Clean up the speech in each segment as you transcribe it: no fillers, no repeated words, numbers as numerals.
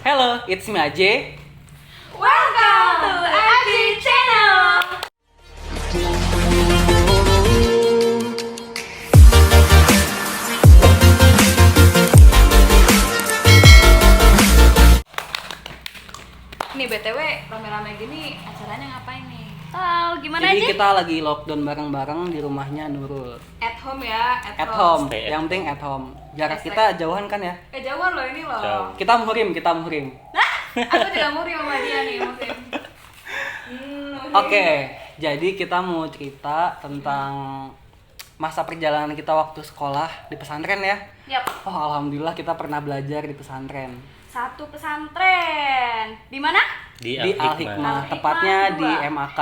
Hello, it's me Ajay. Welcome to Ajay Channel. Nih BTW rame-rame gini acaranya ngapain nih? Gimana Jadi aja? kita lagi lockdown bareng-bareng di rumahnya Nurul. At home ya, At home, Stay at yang penting at home. Jarak Hashtag. kita jauhan kan ya? Jauhan loh ini loh. Jauh. Kita muhrim. Aku juga murim sama dia nih musim. Oke, jadi kita mau cerita tentang masa perjalanan kita waktu sekolah di pesantren ya. Yap. Oh, alhamdulillah kita pernah belajar di pesantren. Satu pesantren. Di mana? Di Di Al-Hikmah. Al-Hikmah, Al-Hikmah tepatnya di 2. MAK.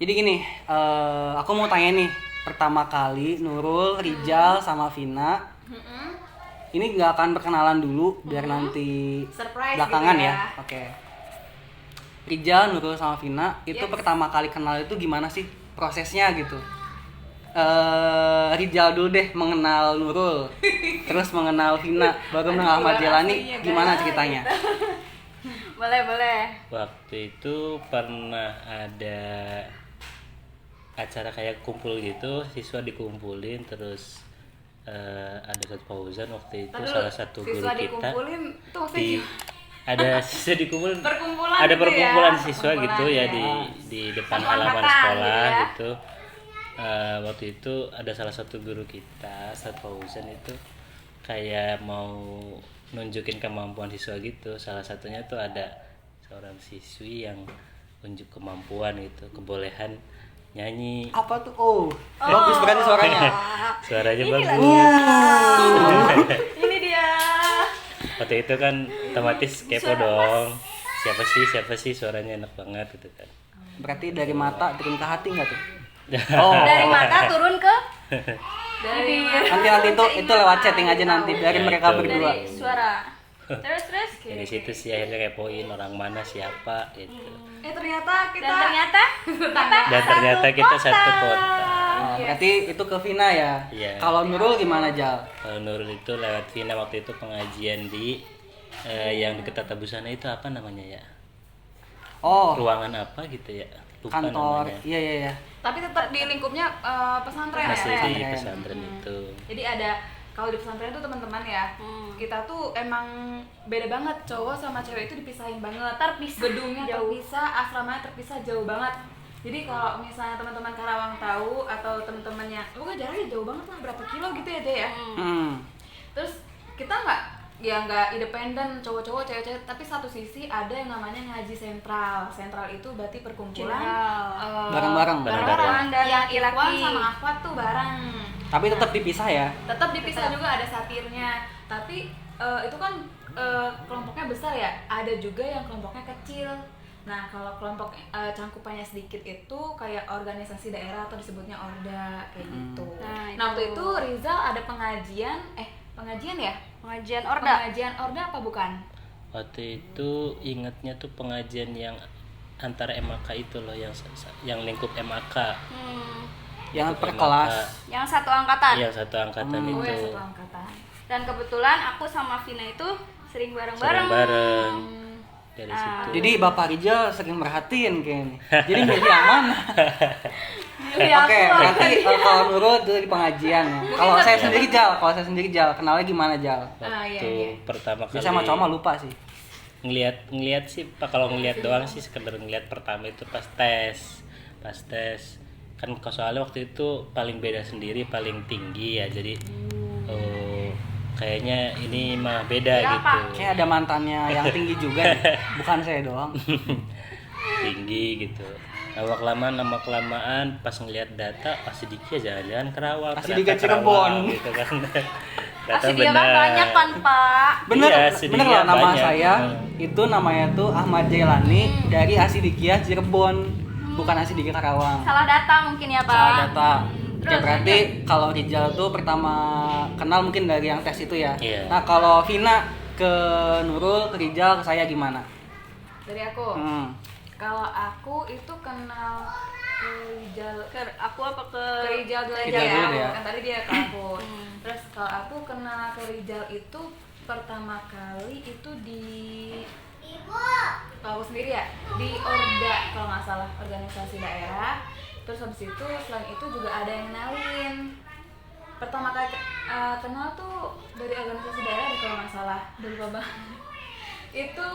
Jadi gini, aku mau tanya nih, pertama kali Nurul, Rijal, sama Vina, ini nggak akan perkenalan dulu, biar nanti Surprise belakangan gitu ya. Oke. Rijal, Nurul, sama Vina, itu Yes. pertama kali kenal itu gimana sih prosesnya gitu? Rijal dulu deh mengenal Nurul, terus mengenal Vina, baru mengenal Ahmad Jelani, aslinya, gimana guys. ceritanya? Boleh. Waktu itu pernah ada acara kayak kumpul gitu, siswa dikumpulin terus ada Ustadz Fauzan waktu itu Aduh, salah satu guru siswa kita dikumpulin tuh maksudnya di ada siswa dikumpulin Perkumpulan ada gitu perkumpulan ya, siswa gitu perkumpulan ya ya. di depan Satu halaman angkatan sekolah gitu ya. gitu. Waktu itu ada salah satu guru kita Ustadz Fauzan itu kayak mau nunjukin kemampuan siswa gitu, salah satunya tuh ada seorang siswi yang unjuk kemampuan gitu, kebolehan nyanyi, Apa tuh? Oh, bagus berarti suaranya. suaranya Inilah bagus. dia. Ini dia. Waktu itu kan otomatis kepo dong, siapa sih suaranya enak banget gitu kan. Berarti dari mata turun ke hati nggak tuh? Dari mata turun ke dari Nanti itu lewat chatting aja nanti dari Ya, mereka itu. berdua. dari suara. Terus. Dari situ sih akhirnya kepoin orang mana siapa gitu. ternyata kita Dan ternyata kita satu kota. Oh, berarti itu ke Vina ya. Iya. Kalau Nurul gimana, Jal? Kalau Nurul itu lewat Vina waktu itu pengajian di yang dekat Tata Busana itu apa namanya ya? Oh, Ruangan apa gitu ya? Lupa kantor. namanya. Iya. tapi tetap di lingkupnya pesantren Masih ya. di Pesantren. pesantren itu. Jadi ada kalau di pesantren tuh teman-teman ya, kita tuh emang beda banget, cowok sama cewek itu dipisahin banget. Terpisah, Gedungnya jauh. terpisah, asramanya terpisah jauh banget. Jadi kalau misalnya teman-teman Karawang tahu atau teman-temannya, pokoknya jaraknya jauh banget lah, berapa kilo gitu ya deh ya. Terus kita nggak independen cowok-cowok cewek-cewek, tapi satu sisi ada yang namanya ngaji sentral. Sentral itu berarti perkumpulan General. Bareng-bareng. Bareng-bareng dan yang laki-laki. Ikhwan sama akhwat tuh bareng. Tapi tetap dipisah ya. Tetap dipisah juga, ada satirnya, tapi itu kan kelompoknya besar ya, ada juga yang kelompoknya kecil. Nah kalau kelompok cangkupannya sedikit itu kayak organisasi daerah atau disebutnya orda kayak gitu. Nah, Waktu itu. itu Rizal ada pengajian ya, Pengajian Orda. pengajian orda apa bukan? Waktu itu ingatnya tuh pengajian yang antara MAK itu loh, yang lingkup MAK. Yang per Lingkup kelas. MAK. Yang satu angkatan. Iya, satu angkatan Oh itu. ya satu angkatan. Dan kebetulan aku sama Vina itu sering bareng-bareng. Bareng-bareng. Dari situ. Jadi Bapak Rijal sering merhatiin kayaknya. Jadi milih yang mana? Milih Oke, aku. berarti kalau Nurul dulu di pengajian ya. Kalau saya sendiri Jal, kenalnya gimana Jal? Ah, iya, Waktu iya. pertama kali Biasanya sama cowok mah lupa sih. ngelihat sih Pak, kalau ngelihat doang sih sekedar ngelihat pertama itu pas tes kan soalnya waktu itu paling beda sendiri, paling tinggi ya, jadi oh kayaknya ini mah beda gitu. Kayak ada mantannya yang tinggi juga nih. Bukan saya doang. Tinggi gitu. Lama kelamaan pas ngelihat data pasti dikit jangan-jangan Kerawang, Pasti ternyata dikit Cirebon gitu kan. Data Pasti dia kan banyak kan Pak. Bener, Iya, bener Asidikia loh nama banyak. saya. Itu namanya tuh Ahmad Jailani dari Asidikia Cirebon. Bukan Asidikia Karawang. Salah data mungkin ya Pak. Salah data. Terus, Ya berarti kalau Rijal tuh pertama kenal mungkin dari yang tes itu ya. Iya. Nah kalau Vina ke Nurul, ke Rijal, ke saya gimana? Dari aku. Hmm. Kalau aku itu kenal ke Rijal, Aku apa ke Rijal dulu aja Rijal ya. dulu ya. Kan tadi dia ke aku. Terus kalau aku kenal ke Rijal itu pertama kali itu di kalau aku sendiri ya di Orda kalau nggak salah, organisasi daerah. Terus habis itu selain itu juga ada yang kenalin. Pertama kali kenal tuh dari organisasi daerah kalau nggak salah, udah lupa banget. Itu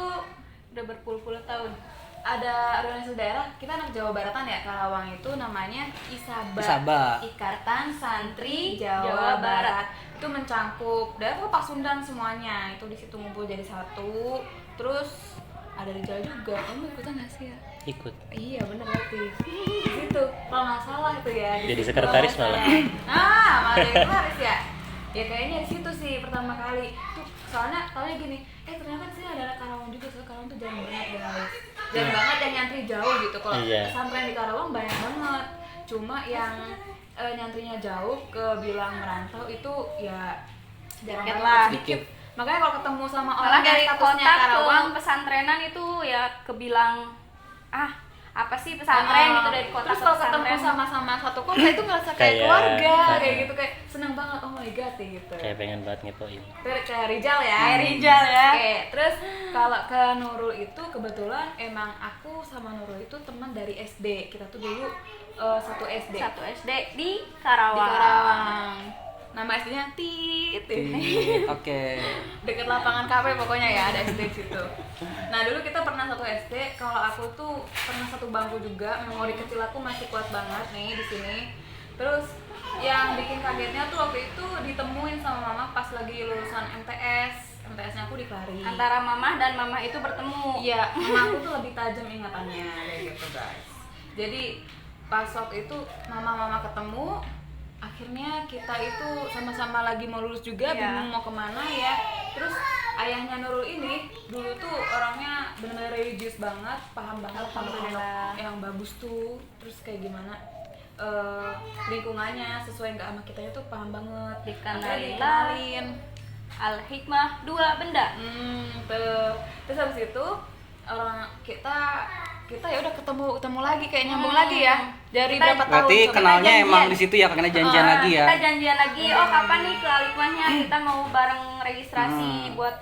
udah berpuluh-puluh tahun. ada organisasi daerah, kita anak Jawa Baratan ya, Karawang itu namanya Isaba, Isaba. Ikatan Santri Jawa, Jawa Barat. Itu mencangkup daerah Pasundan semuanya, itu di situ ngumpul jadi satu. Terus ada Rijal juga, kamu ikutan nggak sih ya? ikut. Iya bener berarti di situ kalau nggak salah itu ya di Jadi situ sekretaris kalau nggak malah. salah. Malah jadi sekretaris ya. Ya kayaknya di situ sih pertama kali tuh, soalnya gini, ternyata di sini ada anak Karawang juga, soalnya Karawang tuh jarang banget guys, jarang banget yang nyantri jauh gitu. Kalau Iya. pesantren di Karawang banyak banget, cuma yang nyantrinya jauh ke bilang merantau itu ya jarang Sedikit banget, lah. sedikit. Makanya kalau ketemu sama Malah orang yang dari statusnya kota ke Karawang, pesantrenan itu ya kebilang apa sih pesantren gitu, dari kota terus ke kalau ketemu pesantren. sama-sama satu kota itu ngerasa kayak Kayak- keluarga, kayak kayak- gitu, kayak seneng banget, oh my god gitu. Kayak pengen banget ngepoin. Ke Rijal ya, Rijal ya. Oke, terus kalau ke Nurul itu kebetulan emang aku sama Nurul itu teman dari SD. Kita tuh dulu satu SD. Satu SD di Di Karawang. Karawang. Nama SD-nya Tit. Oke. Deket lapangan KP pokoknya ya, ada SD di situ. Nah dulu kita pernah satu SD. Kalau aku tuh pernah satu bangku juga. Memori kecil aku masih kuat banget nih di sini. Terus yang bikin kagetnya tuh waktu itu ditemuin sama mama pas lagi lulusan MTS. MTS-nya aku di Klari. Antara mamah dan mamah itu bertemu. Iya, mama aku tuh lebih tajam ingatannya kayak gitu guys. Jadi pas waktu itu mama ketemu, akhirnya kita itu sama-sama lagi mau lulus juga, Iya. bingung mau kemana ya. Terus ayahnya Nurul ini dulu tuh orangnya benar-benar religius banget, paham banget Alhamdulillah. pondok yang bagus tuh. Terus kayak gimana lingkungannya sesuai nggak sama kita itu paham banget. Akhirnya dikenalin. Al-Hikmah dua benda. Terus habis itu orang kita ya udah ketemu lagi, kayak nyambung lagi ya dari Kita- berapa tahun. Berarti coba. kenalnya janjian. emang di situ ya, karena janjian lagi ya. Kita janjian lagi, kapan nih ke Al-Hikmahnya, kita mau bareng registrasi buat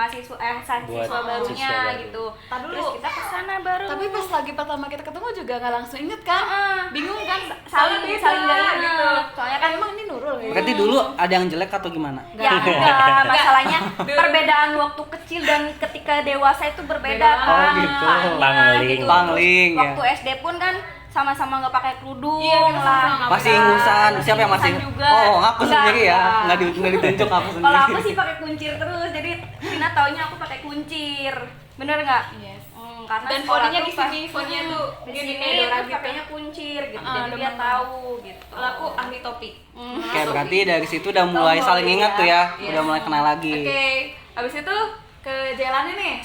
siswa Buat barunya siswa baru. gitu. Tar dulu. Terus kita kesana baru. Tapi pas lagi pertama kita ketemu juga nggak langsung inget kan? Bingung kan? saling Soalnya saling beda gak gitu. Soalnya kan Emang ini Nurul ya? Berarti dulu ada yang jelek atau gimana? ya enggak, masalahnya perbedaan waktu kecil dan ketika dewasa itu berbeda Beda kan. banget. Oh, gitu. Pangling. Pangling, ya. Waktu SD pun kan sama-sama nggak pakai kerudung Iya, kita sama-sama lah. nggak Masih pakai. ingusan. Siapa yang masih? Ingusan juga. Oh, aku Enggak, sendiri ya. enggak. Nggak ditunjuk aku sendiri. Kalau aku sih pakai kuncir terus, jadi Vina taunya aku pakai kuncir, bener nggak? Yes. Karena Dan sekolah foninya tuh di sini, pas- foninya tuh di gini sini kayak Dora terus gitu. pakainya kuncir gitu, jadi udah dia bener. tahu gitu. Kalau aku ahli topi. Oke, berarti dari situ udah mulai Tombol saling ya. ingat tuh ya. Yes. Udah mulai kenal lagi. Oke, habis itu ke jalannya nih.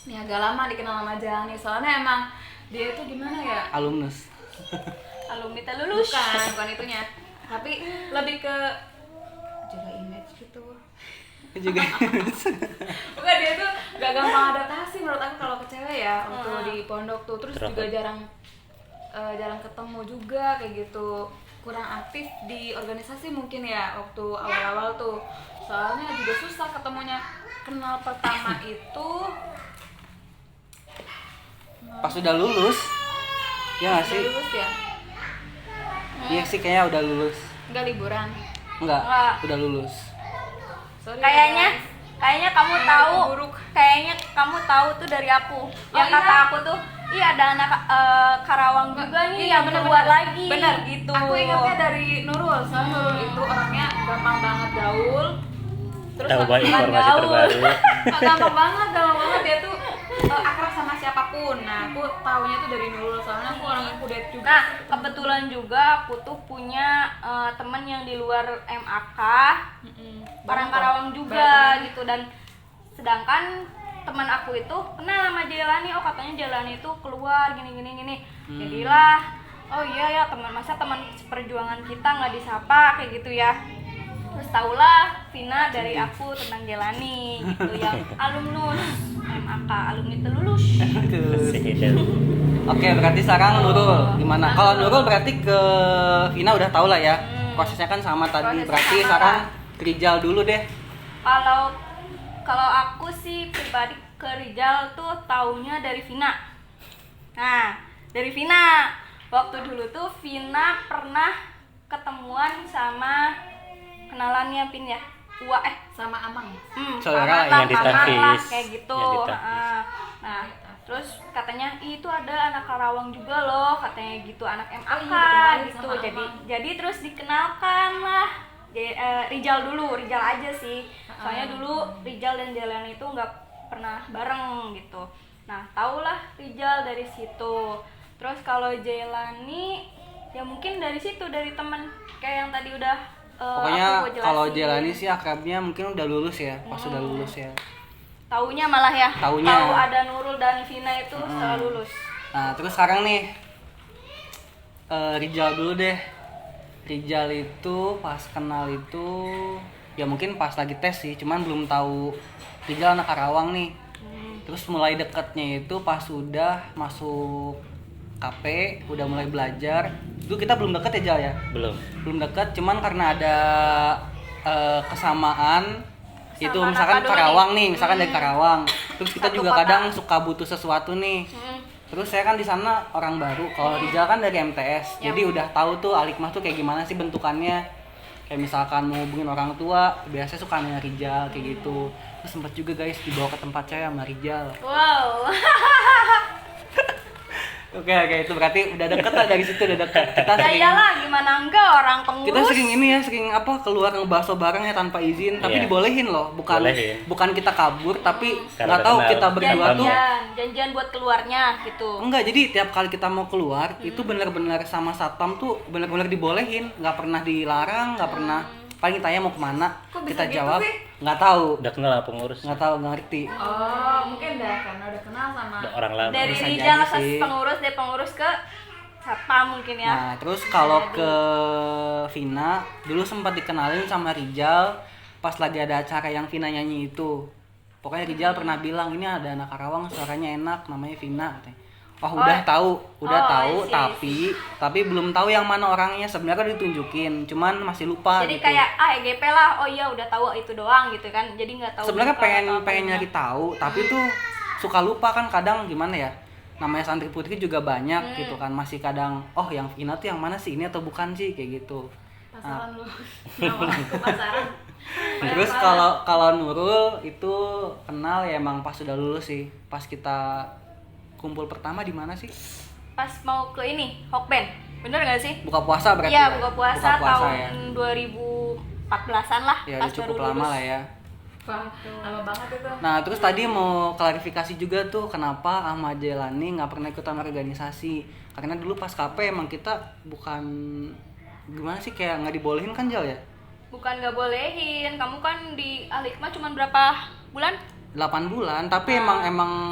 Nih agak lama dikenal sama Jalani, soalnya emang dia itu gimana ya? Alumnus. Alumni kita lulus. Bukan itunya. Tapi lebih ke jaga image gitu. Juga. Bukan, dia tuh gak gampang adaptasi menurut aku kalau ke cewek ya waktu di pondok tuh. Terus juga jarang ketemu juga kayak gitu. Kurang aktif di organisasi mungkin ya waktu awal-awal tuh. Soalnya juga susah ketemunya. Kenal pertama itu Pas udah lulus. Ya nggak sih? udah lulus ya? Iya sih, kayaknya udah lulus. Enggak liburan. Enggak, Enggak. udah lulus. Sorry, Kayaknya guys. kamu Emang tahu, buruk. kayaknya kayaknya kamu tahu tuh dari aku. Yang iya? kata aku tuh, iya ada anak Karawang juga nih Iya, yang bener, keluar bener. lagi Bener. gitu. Aku ingatnya dari Nurul. Soalnya Nurul itu orangnya gampang banget gaul. Terus Tahu banyak bukan informasi gaul. terbaru. gampang banget dia tuh akrab sama siapapun. Nah, aku taunya tuh dari Nurul soalnya aku orang yang kudet juga. Nah, kebetulan juga aku tuh punya teman yang di luar MAK, orang Karawang juga gitu, dan sedangkan teman aku itu kenal sama Jelani, oh katanya Jelani itu keluar gini. Jadilah, oh iya ya masa teman seperjuangan kita nggak disapa kayak gitu ya. Terus tahulah Vina dari aku tentang Jelani gitu yang alumnus MAK, alumni telulus. Sehidal. Oke, berarti sekarang Nurul gimana? Kalau Nurul berarti ke Vina udah tau lah ya. Prosesnya kan sama tadi. Prosesnya Berarti sama sekarang lah. ke Rijal dulu deh. Kalau aku sih pribadi ke Rijal tuh taunya dari Vina. Nah, dari Vina. Waktu dulu tuh Vina pernah ketemuan sama kenalannya Pin ya. Sama Amang. Saudara paman yang di paman Tahfiz. kayak gitu. Yang di Tahfiz. Nah, terus katanya itu ada anak Karawang juga loh, katanya gitu, anak MAK dikenalin gitu. sama Jadi terus dikenalkan lah. Rijal dulu, Rijal aja sih. Soalnya dulu Rijal dan Jelani itu nggak pernah bareng gitu. Nah, tahulah Rijal dari situ. Terus kalau Jelani ya mungkin dari situ, dari teman kayak yang tadi udah Pokoknya aku jelasin. kalau Jelani sih akrabnya mungkin udah lulus ya. Pas udah lulus ya. Taunya malah ya. Taunya. Tahu ada Nurul dan Vina itu setelah lulus. Nah, terus sekarang nih Rijal dulu deh. Rijal itu pas kenal itu ya mungkin pas lagi tes sih, cuman belum tahu Rijal anak Karawang nih. Terus mulai deketnya itu pas udah masuk KP, udah mulai belajar. Dulu kita belum deket ya Jal ya? Belum Deket, cuman karena ada kesamaan itu Kesamaan misalkan apa dulu Karawang nih? nih, misalkan dari Karawang. Terus kita Satu juga kota. kadang suka butuh sesuatu nih. Terus saya kan di sana orang baru. Kalau Rijal kan dari MTS. Jadi udah tahu tuh Alikmah tuh kayak gimana sih bentukannya. Kayak misalkan mau hubungin orang tua, biasanya suka nanya Rijal kayak gitu. Terus sempat juga guys dibawa ke tempat saya sama Rijal. Wow. Oke, itu berarti udah deket lah, dari situ udah deket. Kita Ya sering iyalah, gimana enggak orang pengurus. kita sering ini ya, sering apa keluar ngebahso bareng ya tanpa izin, tapi Iya. dibolehin loh, bukan Bolehin. bukan kita kabur, tapi Karena nggak tahu kenal. kita berdua tuh janjian buat keluarnya gitu. enggak. Jadi tiap kali kita mau keluar itu benar-benar sama satpam tuh benar-benar dibolehin, nggak pernah dilarang, nggak pernah. Paling tanya mau kemana, Kok bisa kita gitu jawab sih? nggak tahu, udah kenal sama pengurus. nggak tahu, nggak ngerti. Oh, mungkin dah karena udah kenal sama Udah orang lama. Dari bisa Rijal jadi ke sih. pengurus, dari pengurus ke satpam mungkin ya. Nah, terus kalau ke Vina, dulu sempat dikenalin sama Rijal pas lagi ada acara yang Vina nyanyi itu. Pokoknya Rijal pernah bilang, ini ada anak Karawang suaranya enak, namanya Vina katanya. Oh, udah tahu, I see. tapi belum tahu yang mana orangnya. Sebenarnya udah ditunjukin, cuman masih lupa Jadi gitu. kayak EGP lah, oh iya udah tahu itu doang gitu kan. Jadi nggak tahu. Sebenarnya muka pengen atau pengen apanya. nyari tahu, tapi tuh suka lupa kan kadang, gimana ya? Namanya santri putri juga banyak gitu kan, masih kadang oh yang Vina tuh yang mana sih, ini atau bukan sih kayak gitu. pasaran lu. Nama aku pasaran. Terus kalau Nurul itu kenal ya emang pas sudah lulus sih. Pas kita kumpul pertama di mana sih? Pas mau ke ini, Hokben. Bener nggak sih? Buka puasa berarti. Iya, ya? buka puasa tahun ya. 2014-an lah, Ya pas udah cukup baru lama lulus. lah ya. Wah, lama banget itu. Nah terus tadi mau klarifikasi juga tuh kenapa Ahmad Jelani nggak pernah ikutan organisasi. Karena dulu pas KP emang kita bukan, gimana sih, kayak nggak dibolehin kan Jal ya? Bukan nggak bolehin, kamu kan di Alikma cuma berapa bulan? 8 bulan, tapi emang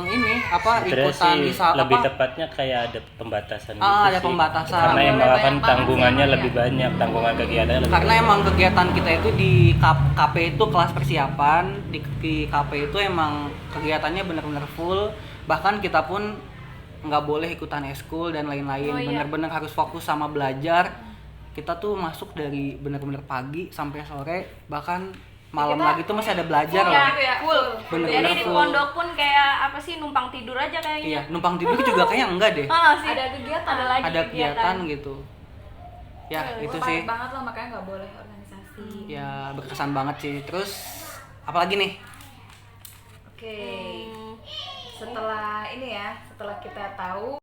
ini apa Sebenarnya ikutan sih di lebih apa? tepatnya kayak ada pembatasan Ah, ada sih. pembatasan. Karena Boleh emang banyak kan banget tanggungannya sih, lebih ya. banyak, tanggungan kegiatannya lebih Karena banyak. emang kegiatan kita itu di KP itu kelas persiapan, di KP itu emang kegiatannya benar-benar full. Bahkan kita pun nggak boleh ikutan eskul dan lain-lain. Oh, iya. Benar-benar harus fokus sama belajar. Kita tuh masuk dari benar-benar pagi sampai sore, bahkan malam Kita lagi tuh masih ada belajar full loh. gitu ya, Full. Bener-bener Jadi di full. pondok pun kayak apa sih, numpang tidur aja kayaknya. Iya, numpang tidur juga kayaknya enggak deh. Sih. Ada kegiatan. Ada lagi Ada kegiatan gitu. Ya, itu Parah sih. banget lah, makanya nggak boleh organisasi. Ya berkesan banget sih. Terus apalagi nih? Oke. setelah ini ya, setelah kita tahu